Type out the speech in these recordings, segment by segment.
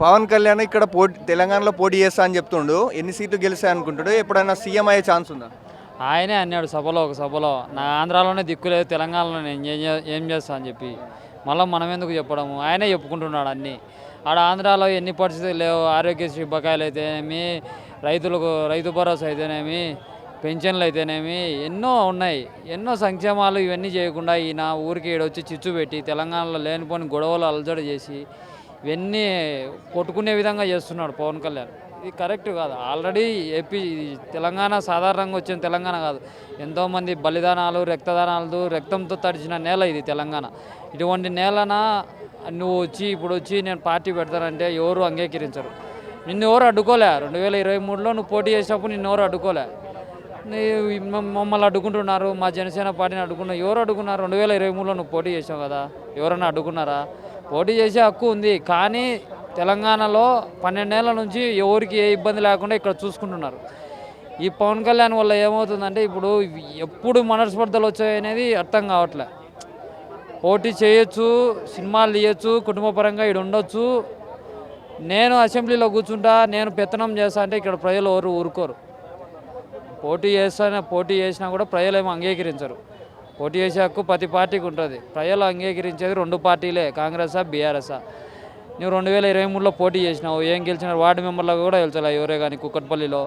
పవన్ కళ్యాణ్ ఇక్కడ తెలంగాణలో పోటీ చేస్తా అని చెప్తుండు. ఎన్ని సీట్లు గెలిస్తాయి అనుకుంటాడు? ఎప్పుడైనా సీఎం అయ్యే ఛాన్స్ ఉందా? ఆయనే అన్నాడు ఒక సభలో నా ఆంధ్రాలోనే దిక్కులేదు, తెలంగాణలో నేను ఏం చేస్తా అని చెప్పి. మళ్ళీ మనం ఎందుకు చెప్పడము? ఆయనే చెప్పుకుంటున్నాడు అన్నీ. ఆడ ఆంధ్రాలో ఎన్ని పరిస్థితులు లేవు. ఆరోగ్యశ్రీ బకాయిలు అయితేనేమి, రైతు భరోసా అయితేనేమి, పెన్షన్లు అయితేనేమి ఎన్నో ఉన్నాయి. ఎన్నో సంక్షేమాలు ఇవన్నీ చేయకుండా ఈయన ఊరికి ఈడొచ్చి చిచ్చు పెట్టి తెలంగాణలో లేనిపోని గొడవలు అలజడి చేసి ఇవన్నీ కొట్టుకునే విధంగా చేస్తున్నాడు పవన్ కళ్యాణ్. ఇది కరెక్ట్ కాదు. ఆల్రెడీ ఏపీ తెలంగాణ సాధారణంగా వచ్చిన తెలంగాణ కాదు. ఎంతోమంది బలిదానాలు, రక్తంతో తడిచిన నేల ఇది తెలంగాణ. ఇటువంటి నేలన నువ్వు ఇప్పుడు వచ్చి నేను పార్టీ పెడతానంటే ఎవరు అంగీకరించరు. నిన్ను ఎవరు అడ్డుకోలే. 2023లో నువ్వు పోటీ చేసినప్పుడు నిన్ను ఎవరు అడ్డుకోలే. మమ్మల్ని అడ్డుకుంటున్నారు, మా జనసేన పార్టీని అడ్డుకున్నారు. ఎవరు అడ్డుకున్నారు? 2023లో నువ్వు పోటీ చేసావు కదా, ఎవరన్నా అడ్డుకున్నారా? పోటీ చేసే హక్కు ఉంది. కానీ తెలంగాణలో 12 ఏళ్ల నుంచి ఎవరికి ఏ ఇబ్బంది లేకుండా ఇక్కడ చూసుకుంటున్నారు. ఈ పవన్ కళ్యాణ్ వల్ల ఏమవుతుందంటే ఇప్పుడు ఎప్పుడు మనస్పర్ధలు వచ్చాయనేది అర్థం కావట్లే. పోటీ చేయొచ్చు, సినిమాలు తీయచ్చు, కుటుంబపరంగా ఇక్కడ ఉండొచ్చు. నేను అసెంబ్లీలో కూర్చుంటా, నేను పెత్తనం చేస్తా అంటే ఇక్కడ ప్రజలు ఎవరు ఊరుకోరు. పోటీ చేసినా కూడా ప్రజలు ఏమో అంగీకరించరు. పోటీ చేసే హక్కు ప్రతి పార్టీకి ఉంటుంది. ప్రజలు అంగీకరించేది 2 పార్టీలే, కాంగ్రెసా బీఆర్ఎస్ఆ. నువ్వు 2023లో పోటీ చేసినావు, ఏం గెలిచినారు? వార్డు మెంబర్లో కూడా గెలిచలే ఎవరే కానీ కుక్కట్పల్లిలో.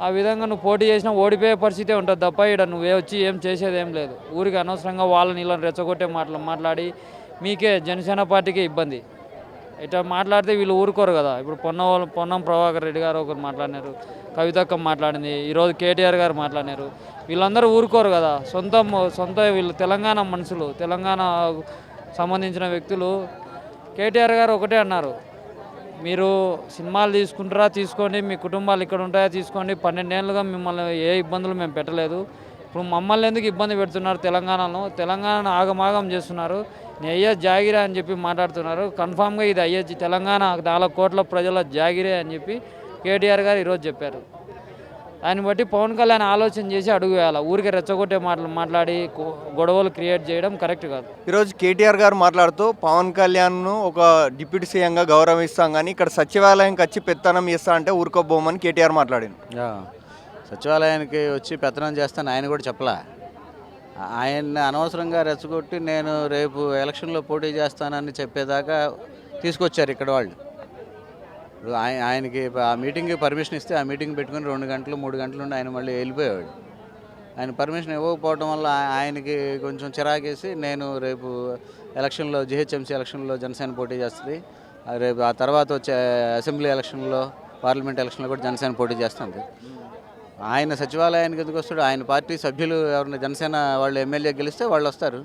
ఆ విధంగా నువ్వు పోటీ చేసినా ఓడిపోయే పరిస్థితే ఉంటుంది తప్ప ఇక్కడ నువ్వే వచ్చి ఏం చేసేది ఏం లేదు. ఊరికి అనవసరంగా వాళ్ళని రెచ్చగొట్టే మాట్లాడి మీకే జనసేన పార్టీకే ఇబ్బంది. ఇట్లా మాట్లాడితే వీళ్ళు ఊరుకోరు కదా. ఇప్పుడు పొన్నం ప్రభాకర్ రెడ్డి గారు ఒకరు మాట్లాడినారు, కవితక్క మాట్లాడింది, ఈరోజు కేటీఆర్ గారు మాట్లాడినారు. వీళ్ళందరూ ఊరుకోరు కదా. సొంత వీళ్ళు తెలంగాణ మనుషులు, తెలంగాణ సంబంధించిన వ్యక్తులు. కేటీఆర్ గారు ఒకటే అన్నారు, మీరు సినిమాలు తీసుకోండి, మీ కుటుంబాలు ఇక్కడ ఉంటాయో తీసుకోండి. 12 ఏళ్ళుగా మిమ్మల్ని ఏ ఇబ్బందులు మేము పెట్టలేదు. ఇప్పుడు మమ్మల్ని ఎందుకు ఇబ్బంది పెడుతున్నారు? తెలంగాణను ఆగమాగం చేస్తున్నారు. నీ అయ్యే జాగిరే అని చెప్పి మాట్లాడుతున్నారు. కన్ఫామ్గా ఇది అయ్యే తెలంగాణ 4 కోట్ల ప్రజల జాగిరే అని చెప్పి కేటీఆర్ గారు ఈరోజు చెప్పారు. దాన్ని బట్టి పవన్ కళ్యాణ్ ఆలోచన చేసి అడుగు వేయాలి. ఊరికి రెచ్చగొట్టే మాట్లాడి గొడవలు క్రియేట్ చేయడం కరెక్ట్ కాదు. ఈరోజు కేటీఆర్ గారు మాట్లాడుతూ పవన్ కళ్యాణ్ను ఒక డిప్యూటీ సీఎంగా గౌరవిస్తాం, కానీ ఇక్కడ సచివాలయంకి వచ్చి పెత్తనం చేస్తా అంటే ఊరుకోబోమని కేటీఆర్ మాట్లాడింది. సచివాలయానికి వచ్చి పెత్తనం చేస్తాను ఆయన కూడా చెప్పలా. ఆయన్ని అనవసరంగా రెచ్చగొట్టి నేను రేపు ఎలక్షన్లో పోటీ చేస్తానని చెప్పేదాకా తీసుకొచ్చారు ఇక్కడ వాళ్ళు. ఇప్పుడు ఆయనకి ఆ మీటింగ్కి పర్మిషన్ ఇస్తే ఆ మీటింగ్ పెట్టుకుని 2 గంటలు 3 గంటలు ఉండి ఆయన మళ్ళీ వెళ్ళిపోయాడు. ఆయన పర్మిషన్ ఇవ్వకపోవడం వల్ల ఆయనకి కొంచెం చిరాకేసి నేను రేపు ఎలక్షన్లో జిహెచ్ఎంసీ ఎలక్షన్లో జనసేన పోటీ చేస్తుంది, రేపు ఆ తర్వాత వచ్చే అసెంబ్లీ ఎలక్షన్లో పార్లమెంట్ ఎలక్షన్లో కూడా జనసేన పోటీ చేస్తుంది. ఆయన సచివాలయానికి ఎందుకు వస్తాడు? ఆయన పార్టీ సభ్యులు ఎవరైనా జనసేన వాళ్ళు ఎమ్మెల్యే గెలిస్తే వాళ్ళు వస్తారు.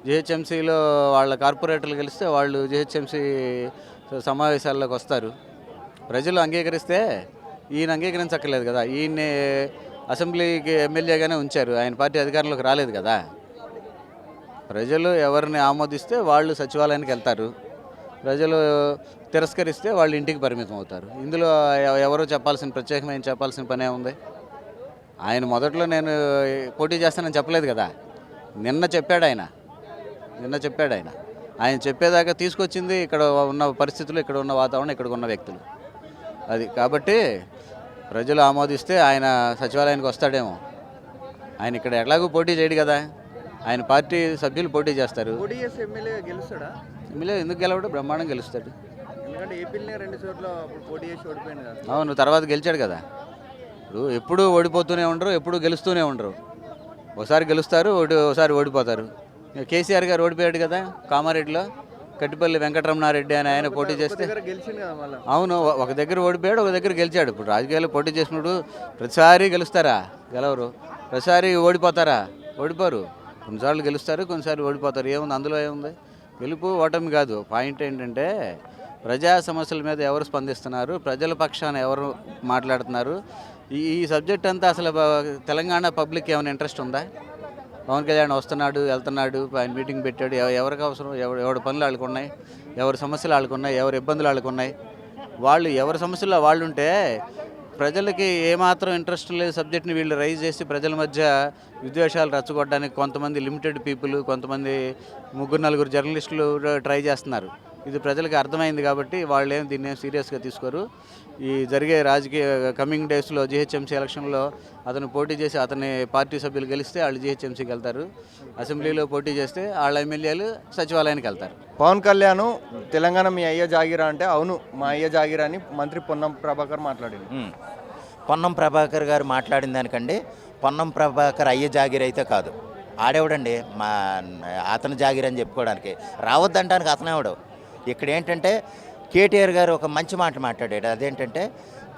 జిహెచ్ఎంసీలో వాళ్ళ కార్పొరేటర్లు గెలిస్తే వాళ్ళు జిహెచ్ఎంసీ సమావేశాల్లోకి వస్తారు. ప్రజలు అంగీకరిస్తే ఈయన అంగీకరించక్కర్లేదు కదా. ఈయన్ని అసెంబ్లీకి ఎమ్మెల్యేగానే ఉంచారు, ఆయన పార్టీ అధికారంలోకి రాలేదు కదా. ప్రజలు ఎవరిని ఆమోదిస్తే వాళ్ళు సచివాలయానికి వెళ్తారు, ప్రజలు తిరస్కరిస్తే వాళ్ళు ఇంటికి పరిమితం అవుతారు. ఇందులో ఎవరో ప్రత్యేకమైన చెప్పాల్సిన పనే ఉంది. ఆయన మొదట్లో నేను పోటీ చేస్తానని చెప్పలేదు కదా. నిన్న చెప్పాడు ఆయన. ఆయన చెప్పేదాకా తీసుకొచ్చింది ఇక్కడ ఉన్న పరిస్థితులు, ఇక్కడ ఉన్న వాతావరణం, ఇక్కడ ఉన్న వ్యక్తులు. అది కాబట్టి ప్రజలు ఆమోదిస్తే ఆయన సచివాలయానికి వస్తాడేమో. ఆయన ఇక్కడ ఎలాగూ పోటీ చేయడు కదా, ఆయన పార్టీ సభ్యులు పోటీ చేస్తారు. ఎమ్మెల్యే ఎందుకు గెలవడు? బ్రహ్మాండం గెలుస్తాడు. అవును, తర్వాత గెలిచాడు కదా. ఇప్పుడు ఎప్పుడు ఓడిపోతూనే ఉండరు, ఎప్పుడు గెలుస్తూనే ఉండరు. ఒకసారి గెలుస్తారు, ఒకసారి ఓడిపోతారు. కేసీఆర్ గారు ఓడిపోయాడు కదా కామారెడ్డిలో. కట్టిపల్లి వెంకటరమణారెడ్డి అని ఆయన పోటీ చేస్తే అవును, ఒక దగ్గర ఓడిపోయాడు, ఒక దగ్గర గెలిచాడు. ఇప్పుడు రాజకీయాల్లో పోటీ చేసినప్పుడు ప్రతిసారి గెలుస్తారా? గెలవరు. ప్రతిసారి ఓడిపోతారా? ఓడిపోరు. కొన్నిసార్లు గెలుస్తారు, కొన్నిసార్లు ఓడిపోతారు. ఏముంది అందులో? ఏముంది? గెలుపు ఓటమి కాదు. పాయింట్ ఏంటంటే ప్రజా సమస్యల మీద ఎవరు స్పందిస్తున్నారు, ప్రజల పక్షాన ఎవరు మాట్లాడుతున్నారు. ఈ సబ్జెక్ట్ అంతా అసలు తెలంగాణ పబ్లిక్ ఏమైనా ఇంట్రెస్ట్ ఉందా? పవన్ కళ్యాణ్ వస్తున్నాడు, వెళ్తున్నాడు, ఆయన మీటింగ్ పెట్టాడు. ఎవరికి అవసరం? ఎవరి పనులు వాళ్ళకు ఉన్నాయి, ఎవరి సమస్యలు వాళ్ళకు ఉన్నాయి, ఎవరి ఇబ్బందులు వాళ్ళకు ఉన్నాయి. వాళ్ళు ఎవరి సమస్యల్లో వాళ్ళు ఉంటే ప్రజలకి ఏమాత్రం ఇంట్రెస్ట్ లేదు సబ్జెక్ట్ని వీళ్ళు రైజ్ చేసి ప్రజల మధ్య విద్వేషాలు రచ్చగొట్టడానికి కొంతమంది లిమిటెడ్ పీపుల్, కొంతమంది 3-4 జర్నలిస్టులు ట్రై చేస్తున్నారు. ఇది ప్రజలకు అర్థమైంది కాబట్టి వాళ్ళు ఏం దీన్ని ఏం సీరియస్గా తీసుకోరు. ఈ జరిగే రాజకీయ కమింగ్ డేస్లో జిహెచ్ఎంసీ ఎలక్షన్లో అతను పోటీ చేసి అతని పార్టీ సభ్యులు గెలిస్తే వాళ్ళు జిహెచ్ఎంసీకి వెళ్తారు, అసెంబ్లీలో పోటీ చేస్తే వాళ్ళ ఎమ్మెల్యేలు సచివాలయానికి వెళ్తారు. పవన్ కళ్యాణ్ తెలంగాణ మీ అయ్య జాగిరా అంటే అవును మా అయ్య జాగిరా అని మంత్రి పొన్నం ప్రభాకర్ మాట్లాడింది. పొన్నం ప్రభాకర్ గారు మాట్లాడిన దానికండి పొన్నం ప్రభాకర్ అయ్య జాగిరి అయితే కాదు. ఆడేవాడండి మా అతను జాగిరి అని చెప్పుకోవడానికి, రావద్దంటానికి అతనేవాడు. ఇక్కడ ఏంటంటే కేటీఆర్ గారు ఒక మంచి మాట మాట్లాడాడు. అదేంటంటే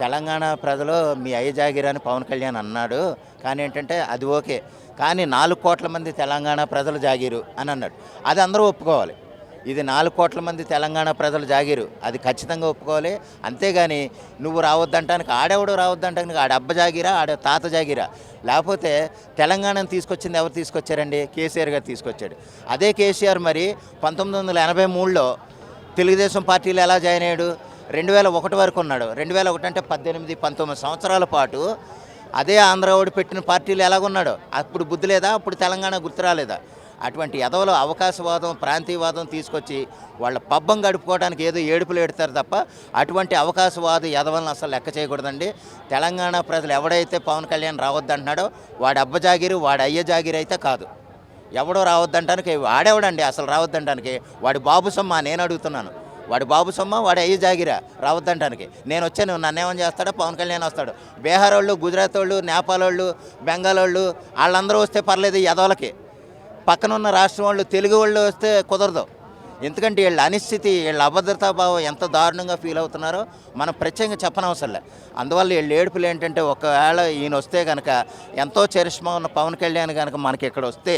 తెలంగాణ ప్రజలు మీ అయ్య జాగిరి అని పవన్ కళ్యాణ్ అన్నాడు, కానీ ఏంటంటే అది ఓకే, కానీ 4 కోట్ల మంది తెలంగాణ ప్రజలు జాగిరు అని అన్నాడు. అది అందరూ ఒప్పుకోవాలి. ఇది 4 కోట్ల మంది తెలంగాణ ప్రజలు జాగిరు, అది ఖచ్చితంగా ఒప్పుకోవాలి. అంతేగాని నువ్వు రావద్దంటానికి ఆడెవడు రావద్దంటానికి ఆడ అబ్బ జాగిరా ఆడ తాత జాగిరా, లేకపోతే తెలంగాణను తీసుకొచ్చింది ఎవరు తీసుకొచ్చారండి? కేసీఆర్ గారు తీసుకొచ్చాడు. అదే కేసీఆర్ మరి 1983లో తెలుగుదేశం పార్టీలో ఎలా జాయిన్ అయ్యాడు? 2001 వరకు ఉన్నాడు. 2001 అంటే 18-19 సంవత్సరాల పాటు అదే ఆంధ్రావాడు పెట్టిన పార్టీలు ఎలాగున్నాడో అప్పుడు బుద్ధి లేదా? అప్పుడు తెలంగాణ గుర్తు రాలేదా? అటువంటి ఎదవలు అవకాశవాదం ప్రాంతీయవాదం తీసుకొచ్చి వాళ్ళ పబ్బం గడుపుకోవడానికి ఏదో ఏడుపులు ఎడతారు తప్ప అటువంటి అవకాశవాద ఎదవలను అసలు లెక్క చేయకూడదండి. తెలంగాణ ప్రజలు ఎవడైతే పవన్ కళ్యాణ్ రావద్దంటున్నాడో వాడి అబ్బ జాగిరి వాడి అయ్య జాగిరి అయితే కాదు. ఎవడో రావద్దంటానికి వాడేవడండి అసలు రావద్దంటానికి? వాడి బాబు సొమ్మ నేను అడుగుతున్నాను. వాడి బాబు సొమ్మ వాడి అయ్యి జాగిరా రావద్దంటానికి? నేను వచ్చాను నన్నేమని చేస్తాడో పవన్ కళ్యాణ్ వస్తాడు. బీహార్ వాళ్ళు, గుజరాత్ వాళ్ళు, నేపాల్ వాళ్ళు, బెంగాల్ వాళ్ళు వాళ్ళందరూ వస్తే పర్లేదు, ఎదవలకి పక్కనున్న రాష్ట్రం వాళ్ళు తెలుగు వాళ్ళు వస్తే కుదరదు. ఎందుకంటే వీళ్ళ అనిశ్చితి వీళ్ళ అభద్రతాభావం ఎంత దారుణంగా ఫీల్ అవుతున్నారో మనం ప్రత్యేకంగా చెప్పనవసరంలే. అందువల్ల వీళ్ళ ఏడుపులు ఏంటంటే ఒకవేళ ఈయన వస్తే కనుక ఎంతో చరిష్మా ఉన్న పవన్ కళ్యాణ్ కనుక మనకి ఇక్కడ వస్తే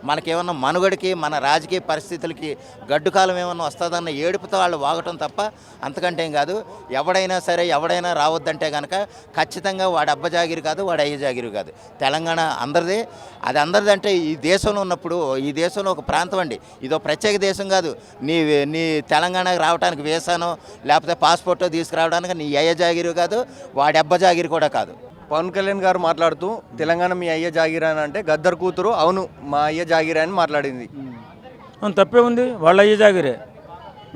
మనకేమన్నా మనుగడికి మన రాజకీయ పరిస్థితులకి గడ్డుకాలం ఏమన్నా వస్తుందన్న ఏడుపుతో వాళ్ళు వాగటం తప్ప అంతకంటే ఏం కాదు. ఎవడైనా సరే ఎవడైనా రావద్దంటే కనుక ఖచ్చితంగా వాడి అబ్బ జాగిరి కాదు, వాడి అయ్య జాగిరి కాదు. తెలంగాణ అందరిది. అది అందరిది అంటే ఈ దేశంలో ఉన్నప్పుడు ఈ దేశంలో ఒక ప్రాంతం అండి, ఇదో ప్రత్యేక దేశం కాదు. నీ తెలంగాణకు రావడానికి వీసానో లేకపోతే పాస్పోర్టో తీసుకురావడానికి నీ అయ్య జాగిరి కాదు, వాడి అబ్బ జాగిరి కూడా కాదు. పవన్ కళ్యాణ్ గారు మాట్లాడుతూ తెలంగాణ మీ అయ్య జాగిరా అని అంటే గద్దర్ కూతురు అవును మా అయ్య జాగిరా అని మాట్లాడింది. తప్పే ఉంది, వాళ్ళ అయ్య జాగిరే.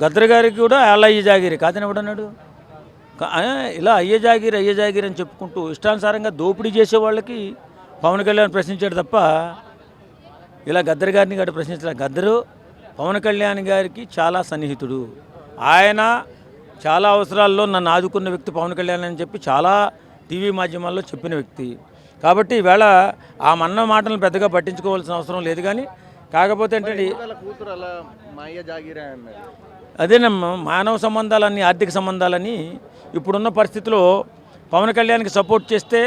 గద్దర్ గారికి కూడా వాళ్ళ అయ్య జాగిరి కాదని ఎవడన్నాడు? ఇలా అయ్య జాగిరి అని చెప్పుకుంటూ ఇష్టానుసారంగా దోపిడీ చేసే వాళ్ళకి పవన్ కళ్యాణ్ ప్రశ్నించాడు తప్ప ఇలా గద్దర్ గారిని గట్టి ప్రశ్నించాడు. గద్దరు పవన్ కళ్యాణ్ గారికి చాలా సన్నిహితుడు. ఆయన చాలా అవసరాల్లో నన్ను ఆదుకున్న వ్యక్తి పవన్ కళ్యాణ్ అని చెప్పి చాలా టీవీ మాధ్యమాల్లో చెప్పిన వ్యక్తి. కాబట్టి ఈవేళ ఆ మన్న మాటలను పెద్దగా పట్టించుకోవాల్సిన అవసరం లేదు. కానీ కాకపోతే ఏంటంటే అదేనమ్మా మానవ సంబంధాలని ఆర్థిక సంబంధాలని ఇప్పుడున్న పరిస్థితిలో పవన్ కళ్యాణ్కి సపోర్ట్ చేస్తే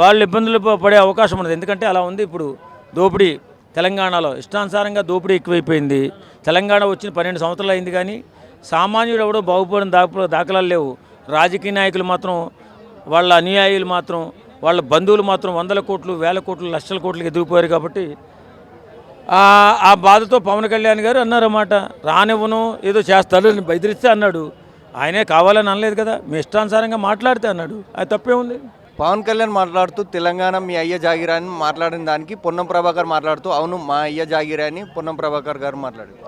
వాళ్ళు ఇబ్బందులు పడే అవకాశం ఉన్నది. ఎందుకంటే అలా ఉంది ఇప్పుడు దోపిడీ తెలంగాణలో ఇష్టానుసారంగా దోపిడీ ఎక్కువైపోయింది. తెలంగాణ వచ్చిన 12 సంవత్సరాలు అయింది కానీ సామాన్యుడు ఎవడో బాగుపడిన దాఖలాలు లేవు. రాజకీయ నాయకులు మాత్రం వాళ్ళ అనుయాయులు మాత్రం వాళ్ళ బంధువులు మాత్రం 100 కోట్లు 1000 కోట్లు లక్షల కోట్లకి ఎదిగిపోయారు. కాబట్టి ఆ బాధతో పవన్ కళ్యాణ్ గారు అన్నారన్నమాట, రానివ్వను ఏదో చేస్తాడు అని బెదిరిస్తే అన్నాడు. ఆయనే కావాలని అనలేదు కదా, మీ ఇష్టానుసారంగా మాట్లాడితే అన్నాడు. అది తప్పే ఉంది. పవన్ కళ్యాణ్ మాట్లాడుతూ తెలంగాణ మీ అయ్య జాగిరా అని మాట్లాడిన దానికి పొన్నం ప్రభాకర్ మాట్లాడుతూ అవును మా అయ్య జాగిరా అని పొన్నం ప్రభాకర్ గారు మాట్లాడారు.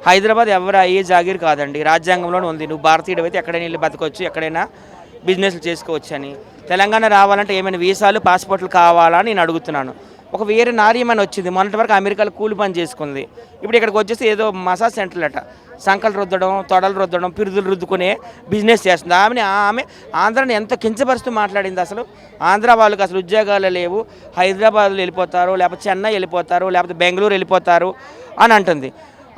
హైదరాబాద్ ఎవరు అయ్యే జాగిరి కాదండి, రాజ్యాంగంలోనే ఉంది. నువ్వు భారతీయుడు అయితే ఎక్కడైనా వెళ్ళి బతకొచ్చు, ఎక్కడైనా బిజినెస్లు చేసుకోవచ్చు అని. తెలంగాణ రావాలంటే ఏమైనా వీసాలు పాస్పోర్ట్లు కావాలా అని నేను అడుగుతున్నాను. ఒక వేరే నార్యమని వచ్చింది, మొన్నటి వరకు అమెరికాలో కూలి పని చేసుకుంది. ఇప్పుడు ఇక్కడికి వచ్చేసి ఏదో మసాజ్ సెంటర్లు అట, సంకలు రుద్దడం, తొడలు రుద్దడం, పిరుదులు రుద్దుకునే బిజినెస్ చేస్తుంది. ఆమె ఆంధ్రాని ఎంత కించపరుస్తూ మాట్లాడింది. అసలు ఆంధ్ర వాళ్ళకి అసలు ఉద్యోగాలు లేవు, హైదరాబాద్లో వెళ్ళిపోతారు, లేకపోతే చెన్నై వెళ్ళిపోతారు, లేకపోతే బెంగళూరు వెళ్ళిపోతారు అని అంటుంది.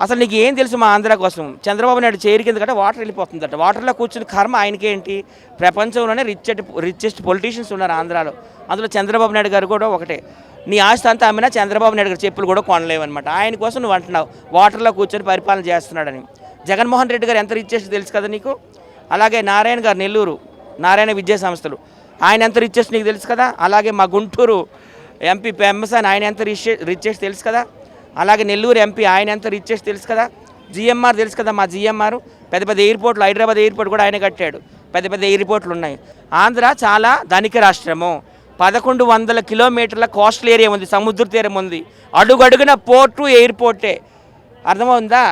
అసలు నీకు ఏం తెలుసు మా ఆంధ్ర కోసం? చంద్రబాబు నాయుడు చేరి కింద కంటే వాటర్ వెళ్ళిపోతుందట. వాటర్లో కూర్చుని కర్మ ఆయనకేంటి? ప్రపంచంలోనే రిచెస్ట్ పొలిటీషియన్స్ ఉన్నారు ఆంధ్రాలో, అందులో చంద్రబాబు నాయుడు గారు కూడా ఒకటే. నీ ఆస్తి అంతా అమ్మినా చంద్రబాబు నాయుడు గారు చెప్పులు కూడా కొనలేవన్నమాట. ఆయన కోసం నువ్వు అంటున్నావు వాటర్లో కూర్చొని పరిపాలన చేస్తున్నాడని. జగన్మోహన్ రెడ్డి గారు ఎంత రిచెస్ట్ తెలుసు కదా నీకు. అలాగే నారాయణ గారు నెల్లూరు నారాయణ విద్యా సంస్థలు, ఆయన ఎంత రిచెస్ట్ నీకు తెలుసు కదా. అలాగే మా గుంటూరు ఎంపీ పెమ్మసాని ఆయన ఎంత రిచెస్ట్ తెలుసు కదా. అలాగే నెల్లూరు ఎంపీ ఆయన ఎంత రిచెస్ట్ తెలుసు కదా. జిఎంఆర్ తెలుసు కదా, మా జిఎంఆర్ పెద్ద పెద్ద ఎయిర్పోర్ట్లు, హైదరాబాద్ ఎయిర్పోర్ట్ కూడా ఆయన కట్టాడు. పెద్ద పెద్ద ఎయిర్పోర్ట్లు ఉన్నాయి. ఆంధ్ర చాలా ధనిక రాష్ట్రము. 1100 కిలోమీటర్ల కోస్టల్ ఏరియా ఉంది, సముద్ర తీరం ఉంది. అడుగడుగున పోర్టు ఎయిర్పోర్టే. అర్థమవుందా?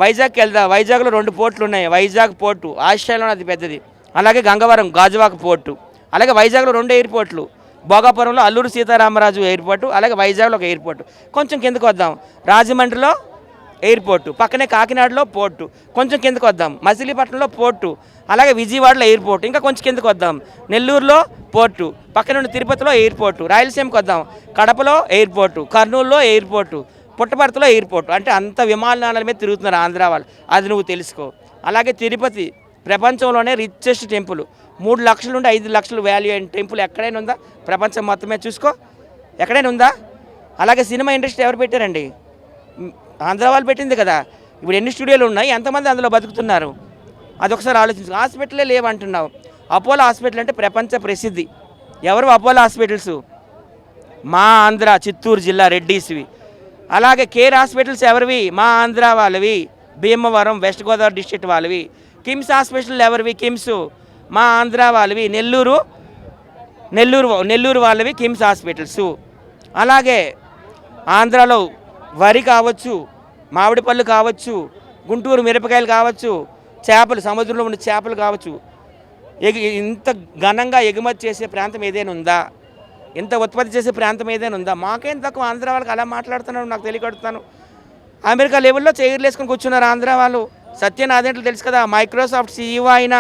వైజాగ్కి వెళ్దా, వైజాగ్లో 2 పోర్టులు ఉన్నాయి. వైజాగ్ పోర్టు ఆసియాలోనే అతి పెద్దది. అలాగే గంగవరం గాజువాక పోర్టు, అలాగే వైజాగ్లో 2 ఎయిర్పోర్ట్లు, భోగాపురంలో అల్లూరు సీతారామరాజు ఎయిర్పోర్టు, అలాగే వైజాగ్లో ఒక ఎయిర్పోర్టు. కొంచెం కిందకు వద్దాం, రాజమండ్రిలో ఎయిర్పోర్టు, పక్కనే కాకినాడలో పోర్టు. కొంచెం కిందకు వద్దాం, మచిలీపట్నంలో పోర్టు, అలాగే విజయవాడలో ఎయిర్పోర్ట్. ఇంకా కొంచెం కిందకు వద్దాం, నెల్లూరులో పోర్టు, పక్కన ఉన్న తిరుపతిలో ఎయిర్పోర్టు. రాయలసీమకు వద్దాం, కడపలో ఎయిర్పోర్టు, కర్నూలులో ఎయిర్పోర్టు, పుట్టపర్తిలో ఎయిర్పోర్టు. అంటే అంత విమానాల మీద తిరుగుతున్నారు ఆంధ్ర వాళ్ళు, అది నువ్వు తెలుసుకో. అలాగే తిరుపతి ప్రపంచంలోనే రిచెస్ట్ టెంపుల్, 3 లక్షల నుండి 5 లక్షలు వాల్యూ అయిన టెంపుల్ ఎక్కడైనా ఉందా? ప్రపంచం మొత్తమే చూసుకో, ఎక్కడైనా ఉందా? అలాగే సినిమా ఇండస్ట్రీ ఎవరు పెట్టారండి? ఆంధ్ర వాళ్ళు పెట్టింది కదా. ఇప్పుడు ఎన్ని స్టూడియోలు ఉన్నాయి, ఎంతమంది అందులో బతుకుతున్నారు? అది ఒకసారి ఆలోచించు. హాస్పిటలే లేవంటున్నావు. అపోలో హాస్పిటల్ అంటే ప్రపంచ ప్రసిద్ధి. ఎవరు అపోలో హాస్పిటల్స్? మా ఆంధ్ర చిత్తూరు జిల్లా రెడ్డీస్వి. అలాగే కేర్ హాస్పిటల్స్ ఎవరివి? మా ఆంధ్ర వాళ్ళవి, భీమవరం వెస్ట్ గోదావరి డిస్ట్రిక్ట్ వాళ్ళవి. కిమ్స్ హాస్పిటల్ ఎవరివి? కిమ్స్ మా ఆంధ్ర వాళ్ళవి. నెల్లూరు వాళ్ళవి కిమ్స్ హాస్పిటల్స్. అలాగే ఆంధ్రాలో వరి కావచ్చు, మామిడి పళ్ళు కావచ్చు, గుంటూరు మిరపకాయలు కావచ్చు, చేపలు, సముద్రంలో ఉన్న చేపలు కావచ్చు. ఇంత ఘనంగా ఎగుమతి చేసే ప్రాంతం ఏదైనా ఉందా? ఇంత ఉత్పత్తి చేసే ప్రాంతం ఏదైనా ఉందా? మాకేం తక్కువ ఆంధ్ర వాళ్ళకి అలా మాట్లాడుతున్నాను, నాకు తెలియకడుతున్నాను. అమెరికా లెవెల్లో చైర్లు వేసుకొని కూర్చున్నారు ఆంధ్ర వాళ్ళు. సత్యనాథేంట్లు తెలుసు కదా, మైక్రోసాఫ్ట్ సీఈఓ ఆయన.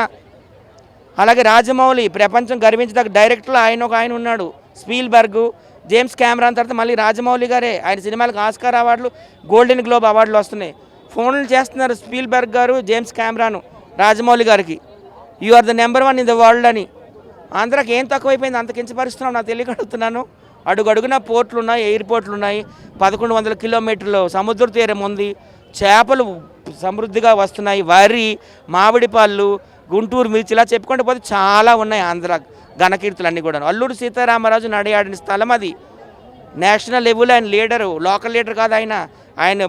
అలాగే రాజమౌళి ప్రపంచం గర్వించదగ్గ డైరెక్టర్లు ఆయన ఉన్నాడు. స్పీల్బర్గ్, జేమ్స్ కెమెరాన్ తర్వాత మళ్ళీ రాజమౌళి గారే. ఆయన సినిమాలకు ఆస్కార్ అవార్డులు, గోల్డెన్ గ్లోబ్ అవార్డులు వస్తున్నాయి. ఫోన్లు చేస్తున్నారు స్పీల్బర్గ్ గారు, జేమ్స్ కెమెరాను రాజమౌళి గారికి, you are the number 1 in the world అని. ఆంధ్రాకి ఏం తక్కువైపోయింది? అంత కించపరుస్తున్నాం, నాకు తెలియకడుగుతున్నాను. అడుగడుగున పోర్ట్లు ఉన్నాయి, ఎయిర్పోర్ట్లు ఉన్నాయి, 1100 కిలోమీటర్లు సముద్ర తీరం ఉంది, చేపలు సమృద్ధిగా వస్తున్నాయి, వరి, మామిడి పళ్ళు, గుంటూరు మిర్చి, ఇలా చెప్పుకుంటూ పోతే చాలా ఉన్నాయి ఆంధ్ర ఘనకీర్తులు అన్నీ కూడా. అల్లూరు సీతారామరాజు నడియాడిన స్థలం అది. నేషనల్ లెవెల్ ఆయన లీడరు, లోకల్ లీడర్ కాదు ఆయన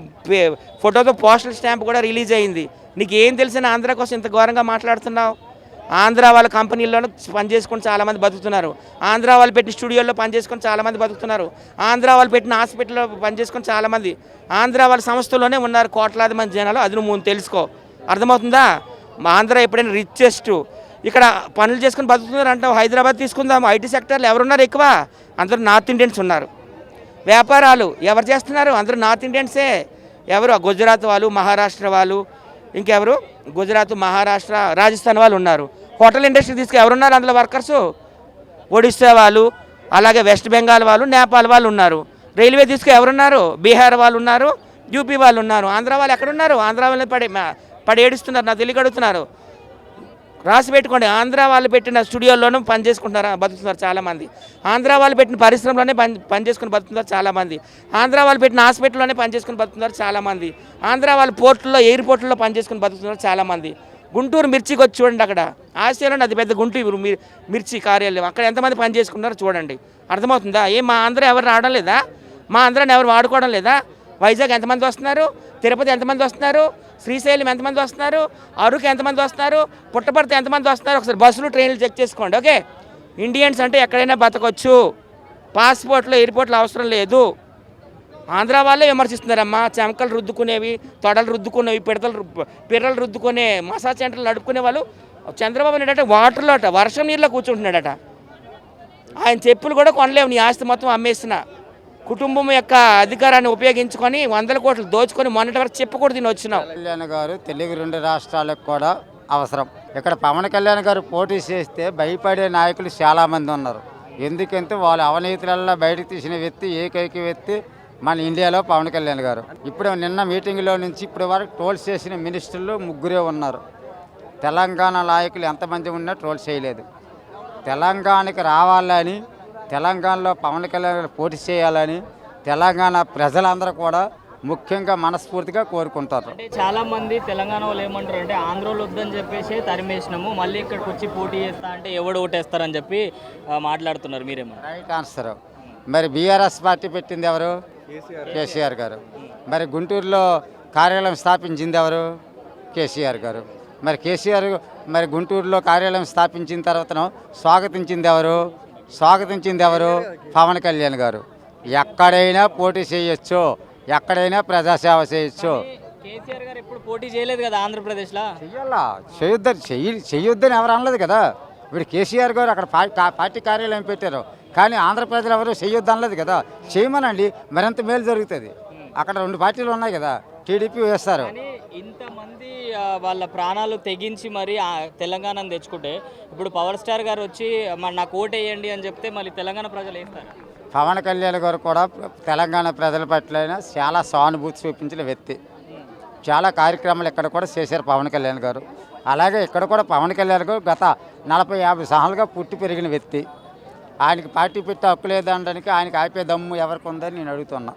ఫోటోతో పోస్టల్ స్టాంప్ కూడా రిలీజ్ అయింది. నీకు ఏం తెలిసిన ఆంధ్ర కోసం ఇంత ఘోరంగా మాట్లాడుతున్నావు? ఆంధ్ర వాళ్ళ కంపెనీల్లోనూ పనిచేసుకొని చాలామంది బతుకుతున్నారు. ఆంధ్ర వాళ్ళు పెట్టిన స్టూడియోల్లో పనిచేసుకొని చాలామంది బతుకుతున్నారు. ఆంధ్ర వాళ్ళు పెట్టిన హాస్పిటల్లో పనిచేసుకొని చాలామంది. ఆంధ్ర వాళ్ళ సంస్థల్లోనే ఉన్నారు కోట్లాది మంది జనాలు. అది నువ్వు తెలుసుకో, అర్థమవుతుందా? మా ఆంధ్ర ఎప్పుడైనా రిచెస్ట్. ఇక్కడ పనులు చేసుకొని బతుకుతున్నారు అంటావు. హైదరాబాద్ తీసుకుందాం, ఐటీ సెక్టర్లో ఎవరున్నారు ఎక్కువ? అందరూ నార్త్ ఇండియన్స్ ఉన్నారు. వ్యాపారాలు ఎవరు చేస్తున్నారు? అందరూ నార్త్ ఇండియన్సే. ఎవరు? గుజరాత్ వాళ్ళు, మహారాష్ట్ర వాళ్ళు, ఇంకెవరు? గుజరాత్, మహారాష్ట్ర, రాజస్థాన్ వాళ్ళు ఉన్నారు. హోటల్ ఇండస్ట్రీ తీసుకు ఎవరున్నారు అందులో వర్కర్సు? ఒడిస్సా వాళ్ళు, అలాగే వెస్ట్ బెంగాల్ వాళ్ళు, నేపాల్ వాళ్ళు ఉన్నారు. రైల్వే తీసుకు ఎవరున్నారు? బీహార్ వాళ్ళు ఉన్నారు, యూపీ వాళ్ళు ఉన్నారు. ఆంధ్ర వాళ్ళు ఎక్కడున్నారు? ఆంధ్ర వాళ్ళని పడి ఏడుస్తున్నారు, నాకు తెలియకడుగుతున్నారు. రాసి పెట్టుకోండి. ఆంధ్ర వాళ్ళు పెట్టిన స్టూడియోల్లోనూ పని చేసుకుంటున్నారు, బతుకుతున్నారు చాలామంది. ఆంధ్ర వాళ్ళు పెట్టిన పరిశ్రమలోనే పని చేసుకుని బతుకుతున్నారు చాలామంది. ఆంధ్ర వాళ్ళు పెట్టిన హాస్పిటల్లోనే పని చేసుకుని బతుకుతున్నారు చాలామంది. ఆంధ్ర వాళ్ళ పోర్టుల్లో, ఎయిర్పోర్టుల్లో పని చేసుకుని బతుకుతున్నారు చాలామంది. గుంటూరు మిర్చికి వచ్చి చూడండి, అక్కడ ఆసియాలోనే అది పెద్ద గుంటూరు మిర్చి కార్యాలయం. అక్కడ ఎంతమంది పని చేసుకున్నారో చూడండి, అర్థమవుతుందా? మా ఆంధ్ర ఎవరు రావడం లేదా? మా ఆంధ్రాని ఎవరు వాడుకోవడం లేదా? వైజాగ్ ఎంతమంది వస్తున్నారు? తిరుపతి ఎంతమంది వస్తున్నారు? శ్రీశైలం ఎంతమంది వస్తున్నారు? అరకు ఎంతమంది వస్తున్నారు? పుట్టపర్తి ఎంతమంది వస్తున్నారు? ఒకసారి బస్సులు, ట్రైన్లు చెక్ చేసుకోండి. ఓకే, ఇండియన్స్ అంటే ఎక్కడైనా బతకొచ్చు, పాస్పోర్ట్లు, ఎయిర్పోర్ట్లు అవసరం లేదు. ఆంధ్ర వాళ్ళే విమర్శిస్తున్నారమ్మా. చెమకలు రుద్దుకునేవి, తొడలు రుద్దుకునేవి, పిర్రలు రుద్దుకునే మసాజ్ సెంటర్లు నడుపుకునే వాళ్ళు. చంద్రబాబు నాయుడు వాటర్లో వర్షం నీళ్ళలో కూర్చుంటున్నాడట. ఆయన చెప్పులు కూడా కొనలేవు, నీ ఆస్తి మొత్తం అమ్మేస్తున్నా. కుటుంబం యొక్క అధికారాన్ని ఉపయోగించుకొని 100 కోట్లు దోచుకొని మొన్నటి వరకు చెప్పకూడదు నేను వచ్చినావు. కళ్యాణ్ గారు తెలుగు 2 రాష్ట్రాలకు కూడా అవసరం. ఇక్కడ పవన్ కళ్యాణ్ గారు పోటీ చేస్తే భయపడే నాయకులు చాలామంది ఉన్నారు. ఎందుకంటే వాళ్ళ అవినీతులలో బయటకు తీసిన వ్యక్తి, ఏకైక వ్యక్తి మన ఇండియాలో పవన్ కళ్యాణ్ గారు. ఇప్పుడు నిన్న మీటింగ్లో నుంచి ఇప్పటి వరకు ట్రోల్ చేసిన మినిస్టర్లు 3 ఉన్నారు. తెలంగాణ నాయకులు ఎంతమంది ఉన్నా ట్రోల్ చేయలేదు. తెలంగాణకి రావాలని, తెలంగాణలో పవన్ కళ్యాణ్ గారు పోటీ చేయాలని తెలంగాణ ప్రజలందరూ కూడా ముఖ్యంగా మనస్ఫూర్తిగా కోరుకుంటారు. అంటే చాలా మంది తెలంగాణ వాళ్ళు ఏమంటారు అంటే ఆంధ్రోలు వద్దని చెప్పేసి తరిమేసినాము, మళ్ళీ ఇక్కడికి వచ్చి పోటీ చేస్తా అంటే ఎవడు ఓటేస్తారని చెప్పి మాట్లాడుతున్నారు. మీరేమో రైట్ ఆన్సర్. మరి బీఆర్ఎస్ పార్టీ పెట్టింది ఎవరు? కేసీఆర్ గారు. మరి గుంటూరులో కార్యాలయం స్థాపించింది ఎవరు? కేసీఆర్ గారు. మరి కేసీఆర్ మరి గుంటూరులో కార్యాలయం స్థాపించిన తర్వాత స్వాగతించింది ఎవరు? పవన్ కళ్యాణ్ గారు. ఎక్కడైనా పోటీ చేయొచ్చు, ఎక్కడైనా ప్రజాసేవ చేయొచ్చు. కేసీఆర్ గారు ఎప్పుడు పోటీ చేయలేదు కదా ఆంధ్రప్రదేశ్లో. చెయ్యాలా, చెయ్యొద్దని ఎవరు అనలేదు కదా. ఇప్పుడు కేసీఆర్ గారు అక్కడ పార్టీ కార్యాలయం పెట్టారు, కానీ ఆంధ్రప్రదేశ్లో ఎవరు చెయ్యొద్దు అనలేదు కదా. చేయమనండి, మరింత మేలు జరుగుతుంది. అక్కడ 2 పార్టీలు ఉన్నాయి కదా, టీడీపీ వేస్తారు. కానీ ఇంతమంది వాళ్ళ ప్రాణాలు తెగించి మరి తెలంగాణను తెచ్చుకుంటే ఇప్పుడు పవర్ స్టార్ గారు వచ్చి మరి నాకు ఓటు వేయండి అని చెప్తే మళ్ళీ తెలంగాణ ప్రజలు వేస్తారు. పవన్ కళ్యాణ్ గారు కూడా తెలంగాణ ప్రజల పట్ల చాలా సానుభూతి చూపించిన వ్యక్తి. చాలా కార్యక్రమాలు ఇక్కడ కూడా చేశారు పవన్ కళ్యాణ్ గారు. అలాగే ఇక్కడ కూడా పవన్ కళ్యాణ్ గారు గత 40-50 సంవత్సరాలుగా పుట్టి పెరిగిన వ్యక్తి. ఆయనకి పార్టీ పెట్టి హక్కు లేదనడానికి ఆయనకి ఆపే దమ్ము ఎవరికి ఉందని నేను అడుగుతున్నా.